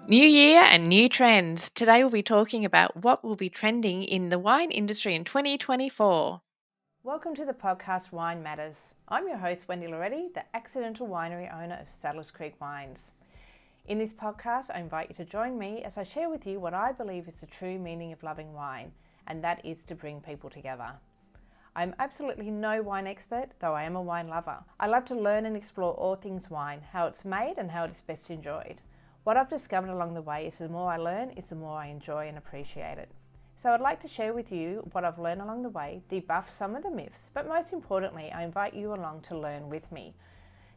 New year and new trends. Today we'll be talking about what will be trending in the wine industry in 2024. Welcome to the podcast Wine Matters. I'm your host, Wendy Laureti, the accidental winery owner of Saddlers Creek Wines. In this podcast, I invite you to join me as I share with you what I believe is the true meaning of loving wine, and that is to bring people together. I'm absolutely no wine expert, though I am a wine lover. I love to learn and explore all things wine, how it's made and how it is best enjoyed. What I've discovered along the way is the more I learn, is the more I enjoy and appreciate it. So I'd like to share with you what I've learned along the way, debuff some of the myths, but most importantly, I invite you along to learn with me.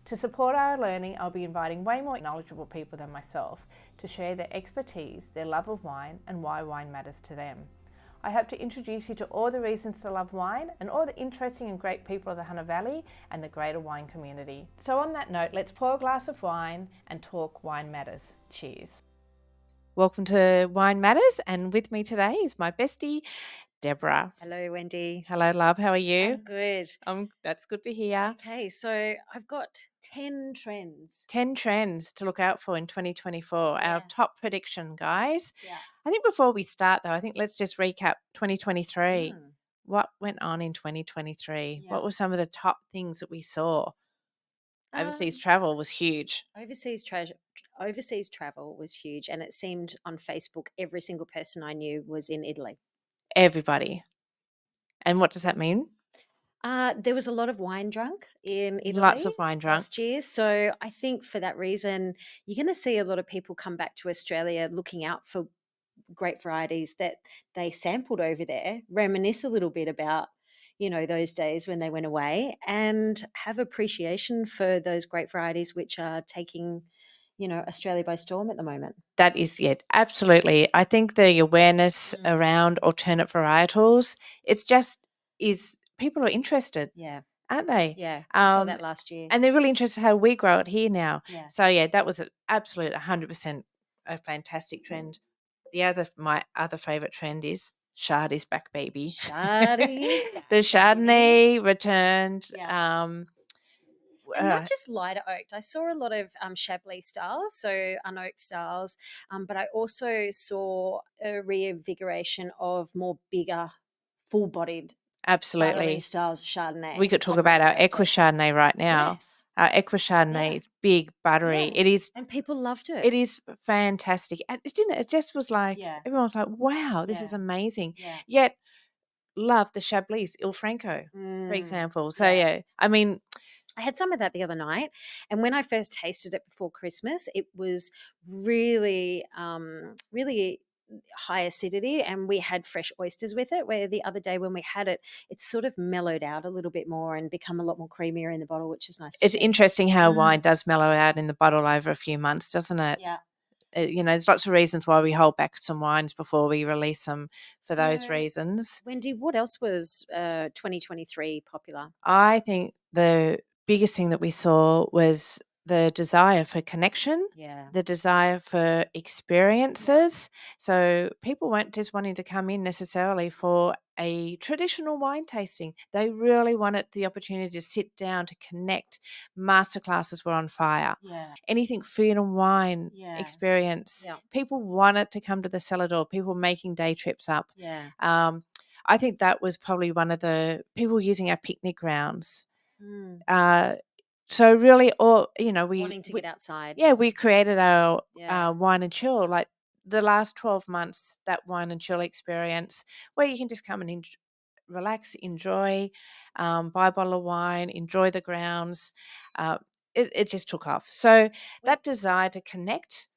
To support our learning, I'll be inviting way more knowledgeable people than myself to share their expertise, their love of wine, and why wine matters to them. I hope to introduce you to all the reasons to love wine and all the interesting and great people of the Hunter Valley and the greater wine community. So on that note, let's pour a glass of wine and talk wine matters. Cheers. Welcome to Wine Matters, and with me today is my bestie, Deborah. Hello, Wendy. Hello, love. How are you? I'm good. That's good to hear. Okay, so I've got 10 trends. 10 trends to look out for in 2024. Yeah. Our top prediction, guys. Yeah. I think before we start, though, let's just recap 2023. What went on in 2023? Yeah. What were some of the top things that we saw? Overseas travel was huge. Overseas travel was huge, and it seemed on Facebook every single person I knew was in Italy. Everybody. And what does that mean? There was a lot of wine drunk in Italy. Lots of wine drunk. Last year. So I think for that reason, you're going to see a lot of people come back to Australia looking out for grape varieties that they sampled over there, reminisce a little bit about, those days when they went away, and have appreciation for those grape varieties which are taking, Australia by storm at the moment. That is it. Absolutely. I think the awareness around alternate varietals, people are interested. Yeah. Aren't they? Yeah. I saw that last year. And they're really interested how we grow it here now. Yeah. So yeah, that was an absolute 100% a fantastic trend. My other favourite trend is Chard is back, baby. Chardonnay. The Chardonnay returned. Yeah. And not just lighter oaked. I saw a lot of Chablis styles, so unoaked styles, but I also saw a reinvigoration of more bigger, full-bodied, absolutely buttery styles of Chardonnay. We could talk about our Equus Chardonnay right now. Yes. Our Equus Chardonnay is big, buttery. Yeah. It is, and people loved it. It is fantastic. And it didn't. It just was like everyone was like, "Wow, this is amazing." Yeah. Yet, love the Chablis Il Franco, for example. So I mean, I had some of that the other night, and when I first tasted it before Christmas, it was really, really high acidity, and we had fresh oysters with it, where the other day when we had it, it's sort of mellowed out a little bit more and become a lot more creamier in the bottle, which is nice to see. It's interesting how wine does mellow out in the bottle over a few months, doesn't it? Yeah. There's lots of reasons why we hold back some wines before we release them for those reasons. Wendy, what else was 2023 popular? I think the biggest thing that we saw was the desire for connection, the desire for experiences. So people weren't just wanting to come in necessarily for a traditional wine tasting. They really wanted the opportunity to sit down, to connect. Masterclasses were on fire. Anything food and wine experience. People wanted to come to the cellar door, people making day trips up. I think that was probably one of the people using our picnic grounds. So really, wanting to get outside. Yeah, we created our wine and chill. Like the last 12 months, that wine and chill experience where you can just come and relax, enjoy, buy a bottle of wine, enjoy the grounds. It just took off. So that desire to connect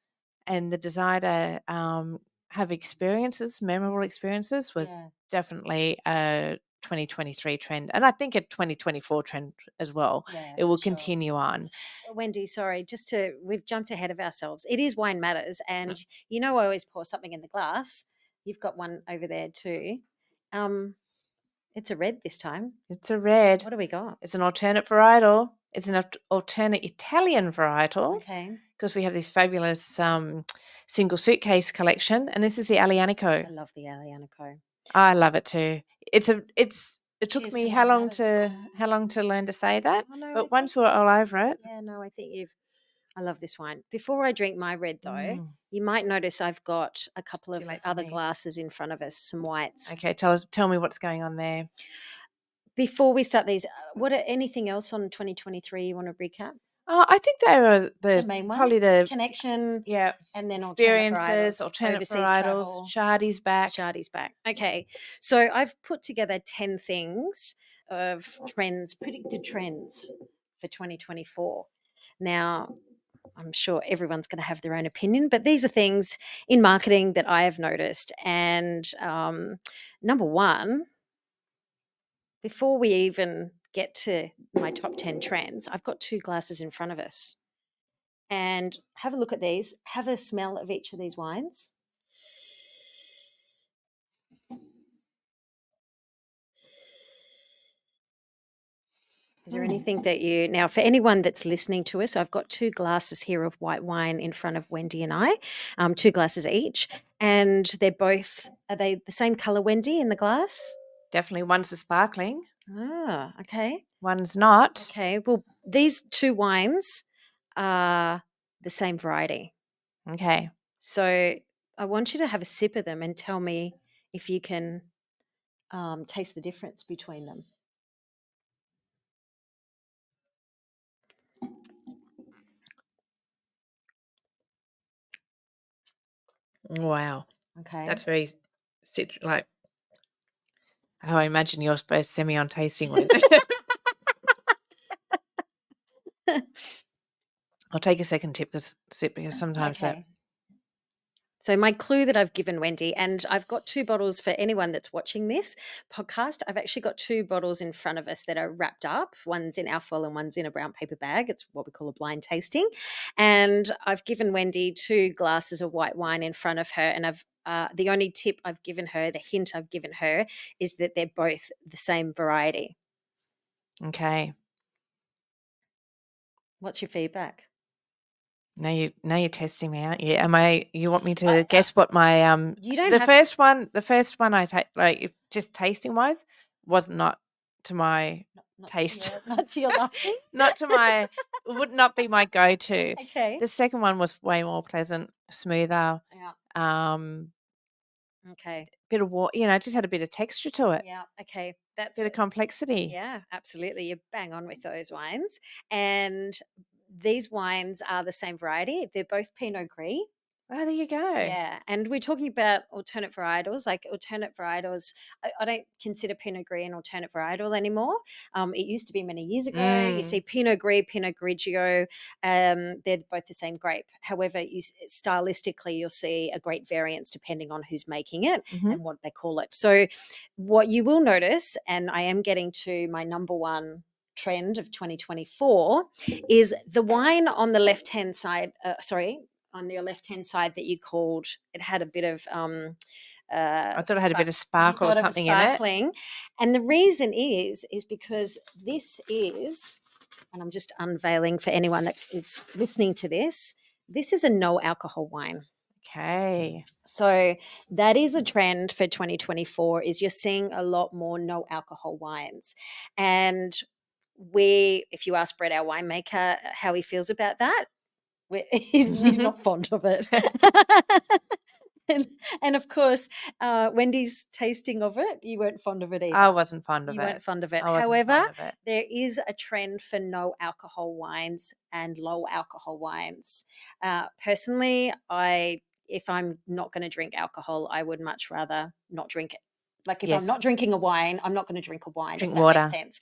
and the desire to have experiences, memorable experiences, was definitely a 2023 trend, and I think a 2024 trend as well. It will continue on. Wendy, sorry, we've jumped ahead of ourselves. It is Wine Matters, and I always pour something in the glass. You've got one over there too. It's a red this time. It's a red. What do we got? It's an alternate varietal. It's an alternate Italian varietal. Okay. Because we have this fabulous single suitcase collection, and this is the Aglianico. I love the Aglianico. I love it too. It took me how long to learn to say that? Oh, no, but once we're all over it. Yeah, no, I think I love this wine. Before I drink my red, though, you might notice I've got a couple of other glasses in front of us, some whites. Okay, tell me what's going on there. Before we start these, anything else on 2023 you want to recap? Oh, I think they were the main ones. probably the connection, yeah, and then experiences, alternate varietals, Shardy's back. Shardy's back. Okay, so I've put together 10 things of predicted trends for 2024. Now, I'm sure everyone's going to have their own opinion, but these are things in marketing that I have noticed. And number one, before we even get to my top 10 trends, I've got 2 glasses in front of us. And have a look at these. Have a smell of each of these wines. Is there anything that now for anyone that's listening to us, I've got 2 glasses here of white wine in front of Wendy and I, 2 glasses each. And are they the same color, Wendy, in the glass? Definitely. One's a sparkling. Ah, okay. One's not. Okay. Well, these 2 wines are the same variety. Okay. So I want you to have a sip of them and tell me if you can taste the difference between them. Wow. Okay. That's very like how I imagine you're supposed to send me on tasting one. I'll take a second sip because sometimes okay. So my clue that I've given Wendy, and I've got 2 bottles for anyone that's watching this podcast. I've actually got 2 bottles in front of us that are wrapped up. One's in alfoil and one's in a brown paper bag. It's what we call a blind tasting. And I've given Wendy 2 glasses of white wine in front of her. And the only tip I've given her, the hint I've given her, is that they're both the same variety. Okay. What's your feedback? Now you're testing me out. Yeah, you want me to guess what my you don't the first one I just tasting wise was not to my taste. Not to your liking. Not to my would not be my go-to. Okay. The second one was way more pleasant, smoother. Yeah. Okay. Bit of water, just had a bit of texture to it. Yeah. Okay. That's a bit of complexity. Yeah, absolutely. You're bang on with those wines. And these wines are the same variety. They're both Pinot Gris. Oh, there you go. Yeah. And we're talking about alternate varietals. Like alternate varietals, I don't consider Pinot Gris an alternate varietal anymore. It used to be many years ago. You see Pinot Gris, Pinot Grigio, they're both the same grape. However, stylistically, you'll see a great variance depending on who's making it and what they call it. So what you will notice, and I am getting to my number one trend of 2024, is the wine on the left-hand side, on your left-hand side that you called, it had a bit of I thought it had a bit of sparkle or something in it. And the reason is because this is, and I'm just unveiling for anyone that is listening to this is a no alcohol wine. Okay. So that is a trend for 2024, is you're seeing a lot more no alcohol wines. And if you ask Brett, our winemaker, how he feels about that, he's not fond of it. and of course, Wendy's tasting of it, you weren't fond of it either. I wasn't fond of it. You weren't fond of it. However, there is a trend for no alcohol wines and low alcohol wines. Personally, if I'm not going to drink alcohol, I would much rather not drink it. Like if I'm not drinking a wine, I'm not going to drink a wine. Drink if that water. Makes sense.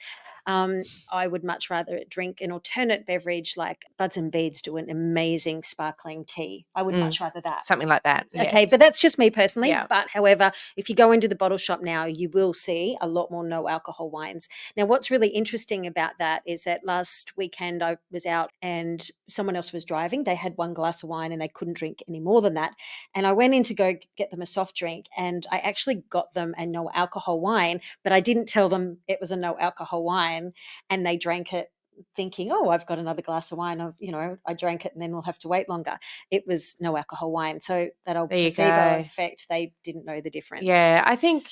I would much rather drink an alternate beverage, like Buds and Beads do an amazing sparkling tea. I would much rather that. Something like that. Okay, but that's just me personally. Yeah. But however, if you go into the bottle shop now, you will see a lot more no alcohol wines. Now, what's really interesting about that is that last weekend I was out and someone else was driving. They had 1 glass of wine and they couldn't drink any more than that. And I went in to go get them a soft drink, and I actually got them a no alcohol wine, but I didn't tell them it was a no alcohol wine, and they drank it thinking, oh, I've got another glass of wine. I drank it and then we'll have to wait longer. It was no alcohol wine. So that old placebo effect, they didn't know the difference. Yeah, I think,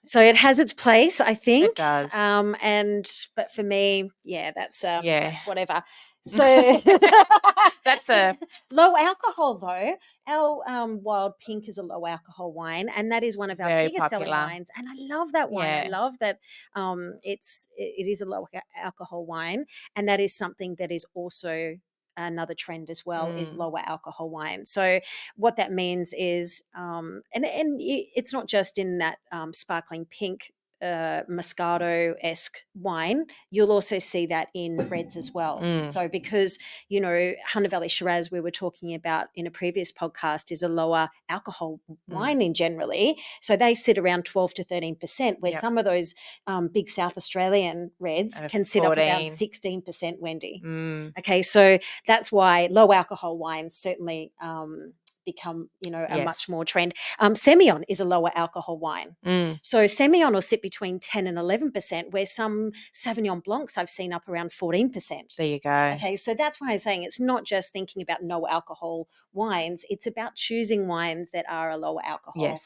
So it has its place, I think. It does. But for me, that's whatever. So that's a low alcohol though. Our wild pink is a low alcohol wine, and that is one of our very biggest selling popular. wines. And I love that wine. I Yeah. love that it is a low alcohol wine, and that is something that is also another trend as well, is lower alcohol wine. So what that means is, and it's not just in that sparkling pink Moscato-esque wine, you'll also see that in reds as well. So because, Hunter Valley Shiraz, we were talking about in a previous podcast, is a lower alcohol wine in generally. So they sit around 12 to 13%, where some of those big South Australian reds can sit up about 16%, Wendy. Okay, so that's why low alcohol wines certainly become, a much more trend. Semillon is a lower alcohol wine. So Semillon will sit between 10 and 11%, where some Sauvignon Blancs I've seen up around 14%. There you go. Okay, so that's why I'm saying it's not just thinking about no alcohol wines, it's about choosing wines that are a lower alcohol,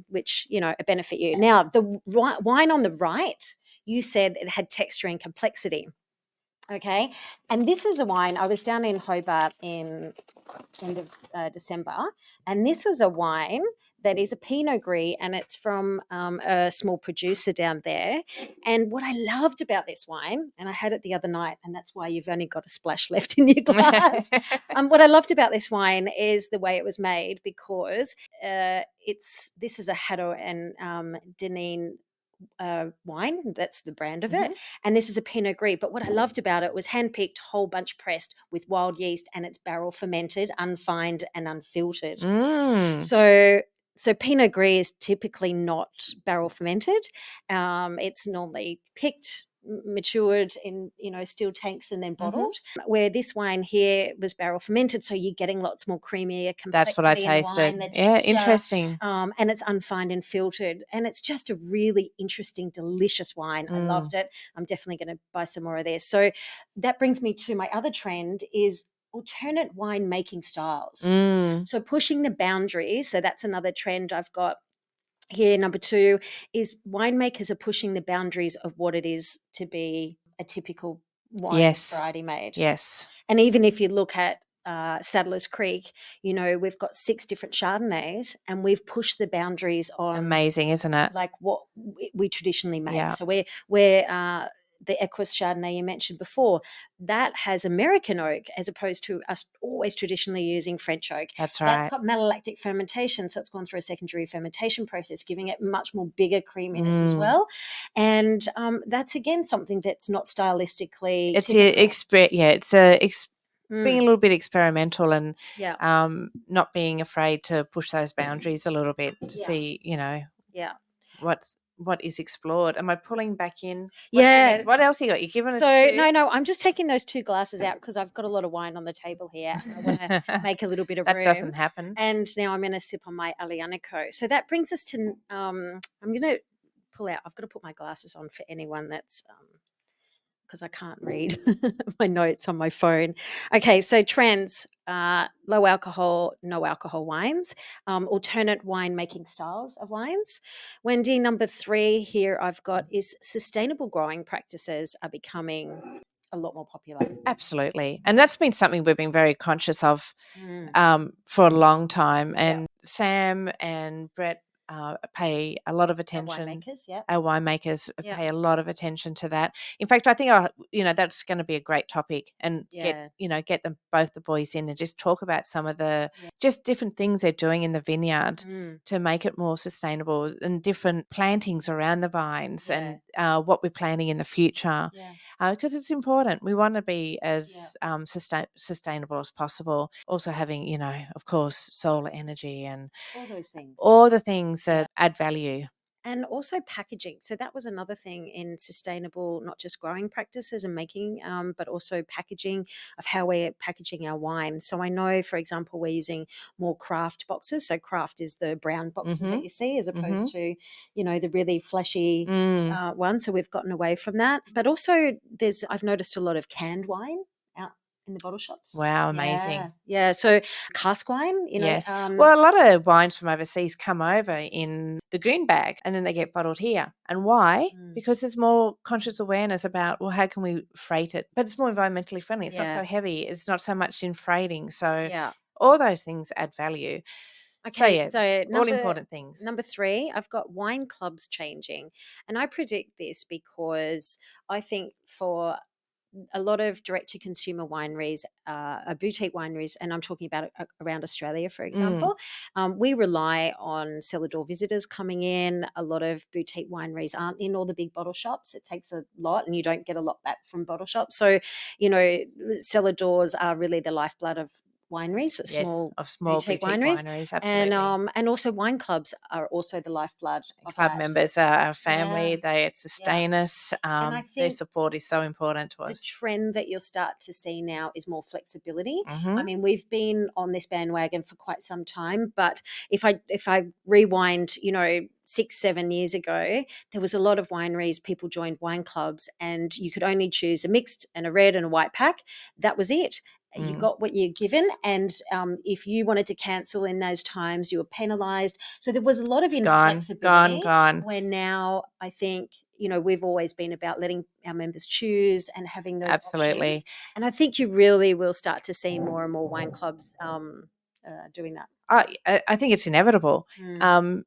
which, benefit you. Now, the wine on the right, you said it had texture and complexity. Okay, and this is a wine. I was down in Hobart in end of December, and this was a wine that is a Pinot Gris, and it's from a small producer down there. And what I loved about this wine, and I had it the other night, and that's why you've only got a splash left in your glass. What I loved about this wine is the way it was made, because this is a Haddo and Deneen wine. That's the brand of it. And this is a Pinot Gris. But what I loved about it was handpicked, whole bunch pressed with wild yeast, and it's barrel fermented, unfined and unfiltered. So Pinot Gris is typically not barrel fermented. It's normally picked, matured in steel tanks and then bottled, where this wine here was barrel fermented, so you're getting lots more creamier complexity. That's what I tasted. In the wine, yeah, interesting. And it's unfined and filtered, and it's just a really interesting, delicious wine. I loved it. I'm definitely going to buy some more of this. So that brings me to my other trend, is alternate wine making styles. So pushing the boundaries. So that's another trend I've got here. Number 2 is winemakers are pushing the boundaries of what it is to be a typical wine variety made. Yes. And even if you look at Sadler's Creek, we've got 6 different Chardonnays, and we've pushed the boundaries on. Amazing, isn't it? Like what we traditionally make. So we're the Equus Chardonnay you mentioned before, that has American oak as opposed to us always traditionally using French oak. That's right. That's got malolactic fermentation, so it's gone through a secondary fermentation process, giving it much more bigger creaminess as well. And that's, again, something that's not stylistically it's being a little bit experimental and not being afraid to push those boundaries a little bit to see, what is explored. Am I pulling back in? What else you got? You're giving us 2? No, I'm just taking those 2 glasses out because I've got a lot of wine on the table here. And I want to make a little bit of room. That doesn't happen. And now I'm going to sip on my Aglianico. So that brings us to, I'm going to pull out, I've got to put my glasses on for anyone that's, because I can't read my notes on my phone. Okay, so trends, low alcohol, no alcohol wines, alternate wine making styles of wines. Wendy, number 3 here I've got is sustainable growing practices are becoming a lot more popular. Absolutely. And that's been something we've been very conscious of for a long time. And Sam and Brett pay a lot of attention. Our winemakers pay a lot of attention to that. In fact, I think that's going to be a great topic, and get them, both the boys, in and just talk about some of the just different things they're doing in the vineyard to make it more sustainable, and different plantings around the vines and what we're planning in the future. Because it's important. We want to be as sustainable as possible. Also having, of course, solar energy and all those things. All the things that add value. And also packaging. So that was another thing in sustainable, not just growing practices and making, but also packaging, of how we're packaging our wine. So I know, for example, we're using more craft boxes. So craft is the brown boxes that you see, as opposed to, the really fleshy ones. So we've gotten away from that. But also I've noticed a lot of canned wine in the bottle shops. Wow, amazing. Yeah. So cask wine, Yes. Well, a lot of wines from overseas come over in the green bag and then they get bottled here. And why? Because there's more conscious awareness about, well, how can we freight it? But it's more environmentally friendly. It's not so heavy. It's not so much in freighting. So all those things add value. Okay, so all important things. Number 3, I've got wine clubs changing. And I predict this because I think for a lot of direct-to-consumer wineries, boutique wineries, and I'm talking about around Australia, for example, we rely on cellar door visitors coming in. A lot of boutique wineries aren't in all the big bottle shops. It takes a lot, and you don't get a lot back from bottle shops. So, cellar doors are really the lifeblood of wineries, small boutique wineries, absolutely. and also wine clubs are also the lifeblood of club that. members are our family. They sustain us. And I think their support is so important to us. The trend that you'll start to see now is more flexibility. Mm-hmm. I mean, we've been on this bandwagon for quite some time, but if I rewind, 6-7 years ago, there was a lot of wineries, people joined wine clubs, and you could only choose a mixed and a red and a white pack. That was it. You got what you're given, and if you wanted to cancel in those times, you were penalised. So there was a lot of inflexibility. Gone. Where now, I think, we've always been about letting our members choose and having those options. And I think you really will start to see more and more wine clubs doing that. I think it's inevitable.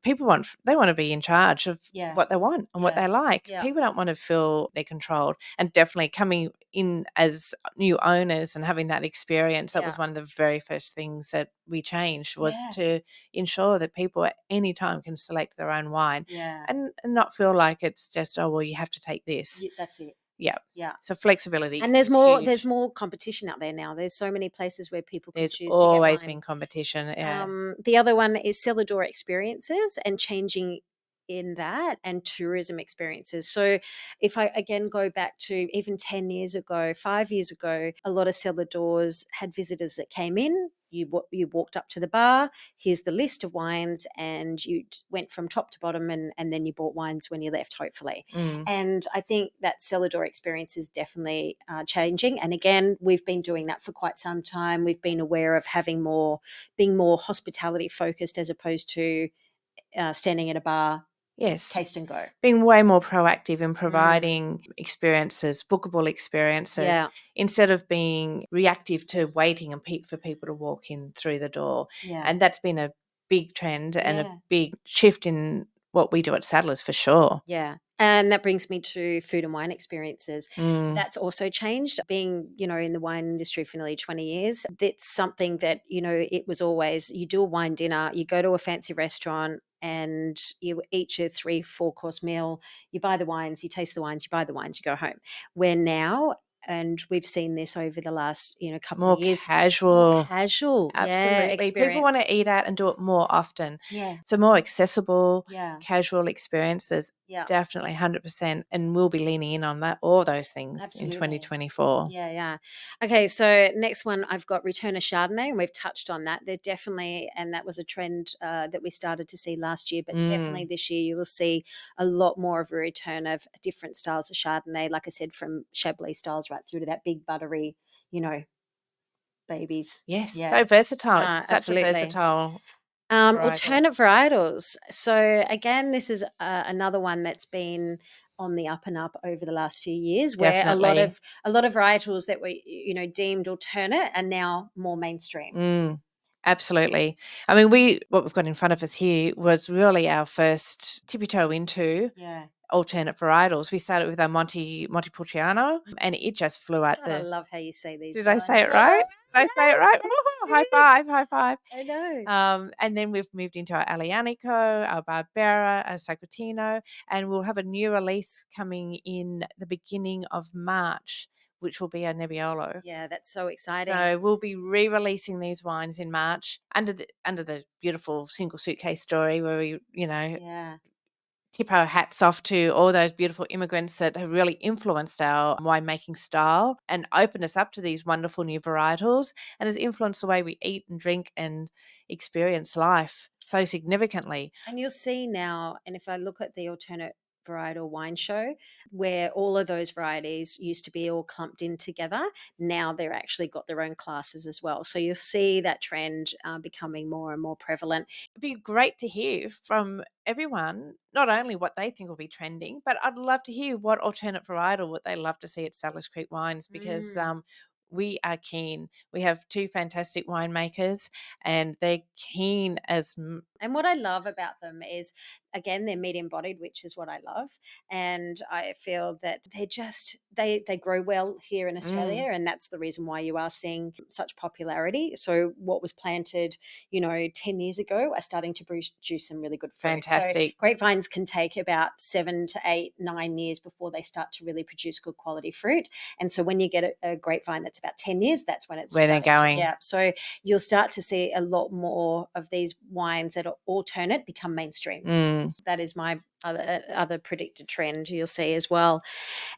People want to be in charge of what they want and what they like. People don't want to feel they're controlled. And definitely coming in as new owners and having that experience, that was one of the very first things that we changed, was to ensure that people at any time can select their own wine and not feel like it's just, oh, well, you have to take this. That's it. Yeah. So flexibility. And there's more. Huge. There's more competition out there now. There's so many places where people can choose to get wine. There's always been competition. Yeah. The other one is cellar door experiences and changing in that, and tourism experiences. So if I again go back to even 10 years ago, 5 years ago, a lot of cellar doors had visitors that came in. You walked up to the bar, here's the list of wines, and you went from top to bottom, and then you bought wines when you left, hopefully. And I think that cellar door experience is definitely changing. And again, we've been doing that for quite some time. We've been aware of being more hospitality focused as opposed to standing at a bar. Yes. Taste and go. Being way more proactive in providing experiences, bookable experiences, instead of being reactive to waiting and for people to walk in through the door. And that's been a big trend and a big shift in what we do at Saddlers, for sure. Yeah. And that brings me to food and wine experiences. That's also changed. Being, in the wine industry for nearly 20 years, that's something that, it was always, you do a wine dinner, you go to a fancy restaurant, and you eat your 3-4 course meal, you buy the wines, you taste the wines, you buy the wines, you go home. Where now, and we've seen this over the last couple of years, more casual, absolutely. People want to eat out and do it more often. So more accessible, casual experiences. Definitely 100%, and we'll be leaning in on all those things in 2024. Okay, so next one, I've got return of Chardonnay, and we've touched on that. They're definitely, and that was a trend that we started to see last year, but definitely this year you will see a lot more of a return of different styles of Chardonnay, like I said, from Chablis styles right through to that big buttery, babies. Yes, so versatile. It's such a versatile alternate varietals. So again, this is another one that's been on the up and up over the last few years, where a lot of varietals that were deemed alternate are now more mainstream. Absolutely. I mean, what we've got in front of us here was really our first tippy toe into alternate varietals. We started with our Montepulciano, and it just flew out. I love how you say these. Did I say it right? Did I say it right? High five. I know. And then we've moved into our Aglianico, our Barbera, our Sacotino, and we'll have a new release coming in the beginning of March, which will be our Nebbiolo. Yeah, that's so exciting. So we'll be re-releasing these wines in March under the beautiful single suitcase story, where we, tip our hats off to all those beautiful immigrants that have really influenced our winemaking style and opened us up to these wonderful new varietals, and has influenced the way we eat and drink and experience life so significantly. And you'll see now, and if I look at the alternate varietal wine show, where all of those varieties used to be all clumped in together. Now they're actually got their own classes as well. So you'll see that trend becoming more and more prevalent. It'd be great to hear from everyone, not only what they think will be trending, but I'd love to hear what alternate varietal would they love to see at Settlers Creek Wines, because we are keen. We have two fantastic winemakers and they're keen as... And what I love about them is, again, they're medium bodied, which is what I love. And I feel that they're just, they grow well here in Australia. And that's the reason why you are seeing such popularity. So what was planted, 10 years ago are starting to produce some really good fruit. Fantastic. So grapevines can take about 7 to 8, 9 years before they start to really produce good quality fruit. And so when you get a grapevine that's about 10 years, that's when it's where they're going. So you'll start to see a lot more of these wines that are alternate become mainstream. So that is my other predicted trend you'll see as well.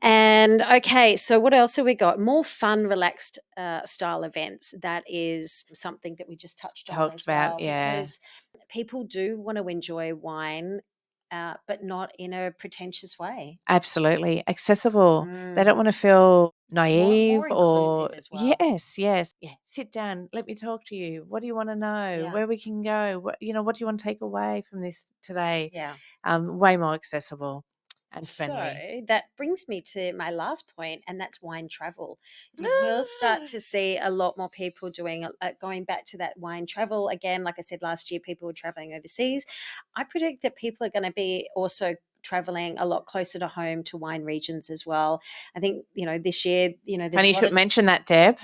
And okay, so what else have we got? More fun, relaxed style events. That is something that we just touched on as well, because people do want to enjoy wine, but not in a pretentious way. Absolutely. Accessible. They don't want to feel naive more inclusive as well. Yes. Yeah. Sit down. Let me talk to you. What do you want to know? Where we can go? What do you want to take away from this today? Yeah. Way more accessible and friendly. So that brings me to my last point, and that's wine travel. You will start to see a lot more people going back to that wine travel. Again, like I said, last year, people were traveling overseas. I predict that people are going to be also traveling a lot closer to home to wine regions as well. I think, this year, there's Funny you should mention that, Deb.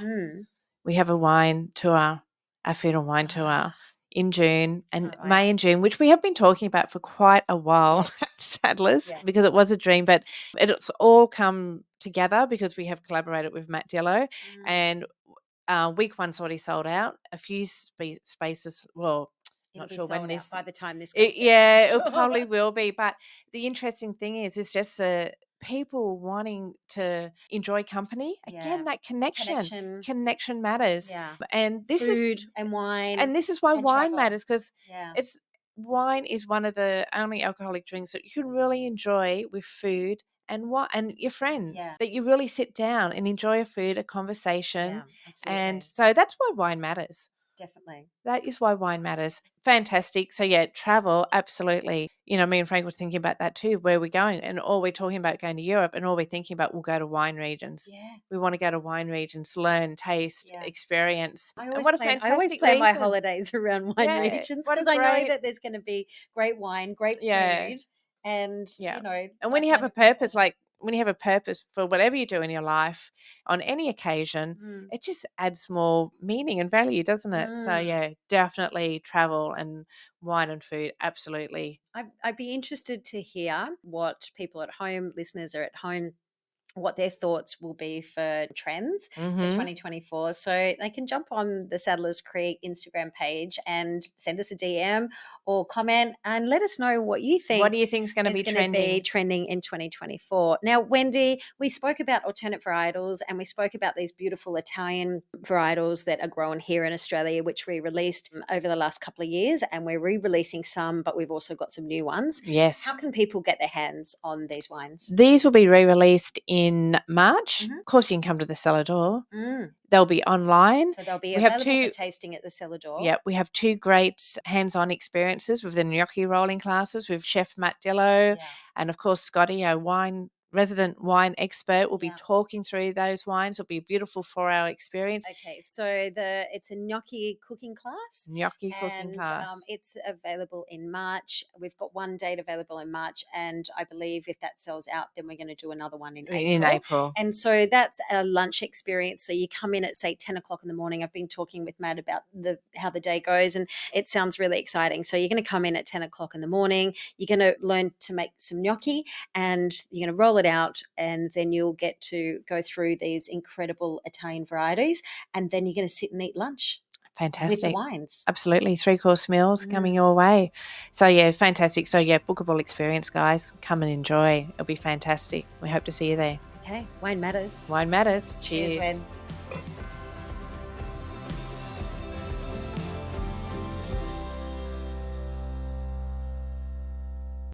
We have a wine tour, a food and wine tour in June and May and June, which we have been talking about for quite a while at Sadler's, because it was a dream, but it's all come together because we have collaborated with Matt Dillo, and week one's already sold out. A few spaces, well, not sure when this, by the time this goes down, it probably will be. But the interesting thing is, it's just people wanting to enjoy company. Again, that connection matters. And this food and wine, and this is why wine matters, because wine is one of the only alcoholic drinks that you can really enjoy with food and your friends, that you really sit down and enjoy a food, a conversation. And so that's why wine matters. Definitely. That is why wine matters. Fantastic. So travel, absolutely. Me and Frank were thinking about that too. Where we're going, and all we're talking about going to Europe, and all we're thinking about, we'll go to wine regions. We want to go to wine regions, learn, taste, experience. I always plan my holidays around wine regions, because I know that there's going to be great wine, great food, and and when you have a purpose, when you have a purpose for whatever you do in your life on any occasion, it just adds more meaning and value, doesn't it? So definitely travel and wine and food. Absolutely. I'd be interested to hear what people at home, listeners are at home, what their thoughts will be for trends for 2024. So they can jump on the Settlers Creek Instagram page and send us a DM or comment and let us know what you think. What do you think is going to be trending in 2024? Now, Wendy, we spoke about alternate varietals, and we spoke about these beautiful Italian varietals that are grown here in Australia, which we released over the last couple of years, and we're re-releasing some, but we've also got some new ones. Yes. How can people get their hands on these wines? These will be re-released in March. Of course, you can come to the cellar door. They'll be online. So they'll be available for tasting at the cellar door. Yeah, we have 2 great hands-on experiences with the gnocchi rolling classes with Chef Matt Dillo, and of course Scotty, our resident wine expert, will be talking through those wines. It'll be a beautiful 4-hour experience. Okay, so it's a gnocchi cooking class. It's available in March. We've got one date available in March, and I believe if that sells out, then we're going to do another one in April. And so that's a lunch experience. So you come in at, say, 10 o'clock in the morning. I've been talking with Matt about how the day goes, and it sounds really exciting. So you're going to come in at 10 o'clock in the morning. You're going to learn to make some gnocchi, and you're going to roll it out, and then you'll get to go through these incredible Italian varieties, and then you're going to sit and eat lunch. Fantastic. With the wines. Absolutely. 3-course meals coming your way. So fantastic. So bookable experience, guys. Come and enjoy. It'll be fantastic. We hope to see you there. Okay. Wine matters. Wine matters. Cheers. Cheers, Wen.